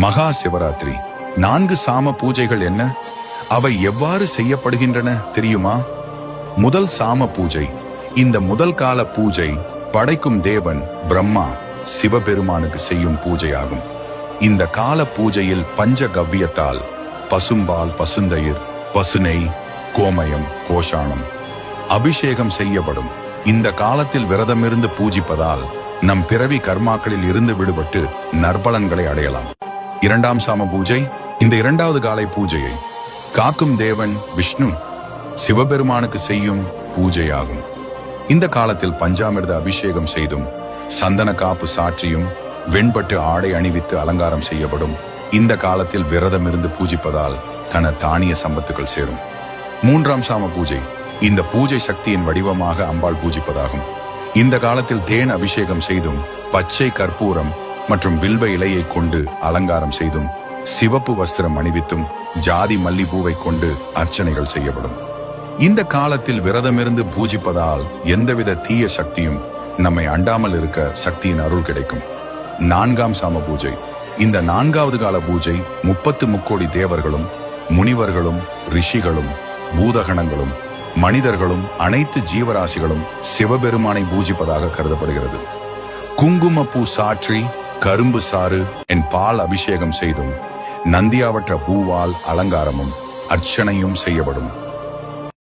மகா சிவராத்திரி 4 சாம பூஜைகள் என்ன? அவை எவ்வாறு செய்யப்படுகின்றன தெரியுமா? முதல் சாம பூஜை. இந்த முதல் கால பூஜை படைக்கும் தேவன் பிரம்மா சிவபெருமானுக்கு செய்யும் பூஜையாகும். இந்த கால பூஜையில் பஞ்சகவ்யத்தால் பசும்பால், பசுந்தயிர், பசுநெய், கோமயம், கோஷாணம் அபிஷேகம் செய்யப்படும். இந்த காலத்தில் விரதமிருந்து பூஜிப்பதால் நம் பிறவி கர்மாக்களில் இருந்து விடுபட்டு நற்பலன்களை அடையலாம். இரண்டாம் சாம பூஜை. இந்த இரண்டாவது காலை பூஜையை காக்கும் தேவன் விஷ்ணு சிவபெருமானுக்கு செய்யும் பூஜையாகும். இந்த காலத்தில் பஞ்சாமிர்த அபிஷேகம் செய்தும் சந்தன காப்பு சாற்றியும் வெண்பட்டு ஆடை அணிவித்து அலங்காரம் செய்யப்படும். இந்த காலத்தில் விரதமிருந்து பூஜிப்பதால் தன தானிய சம்பத்துகள் சேரும். மூன்றாம் சாம பூஜை. இந்த பூஜை சக்தியின் வடிவமாக அம்பாள் பூஜிப்பதாகும். இந்த காலத்தில் தேன் அபிஷேகம் செய்தும் பச்சை கற்பூரம் மற்றும் வில்வ இலையை கொண்டு அலங்காரம் செய்தும் சிவப்பு வஸ்திரம் அணிவித்தும் ஜாதி மல்லிப்பூவை கொண்டு அர்ச்சனைகள் செய்யப்படும். இந்த காலத்தில் விரதமிருந்து பூஜிப்பதால் எந்தவித தீய சக்தியும் நம்மை அண்டாமல் இருக்க சக்தியின் அருள் கிடைக்கும். நான்காம் சாம பூஜை. இந்த 4வது கால பூஜை 33 தேவர்களும் முனிவர்களும் ரிஷிகளும் பூதகணங்களும் மனிதர்களும் அனைத்து ஜீவராசிகளும் சிவபெருமானை பூஜிப்பதாக கருதப்படுகிறது. குங்குமப்பூ சாற்றி கரும்பு சாறு என் பால் அபிஷேகம் செய்தும் நந்தியாவற்ற பூவால் அலங்காரமும் அர்ச்சனையும் செய்யப்படும்.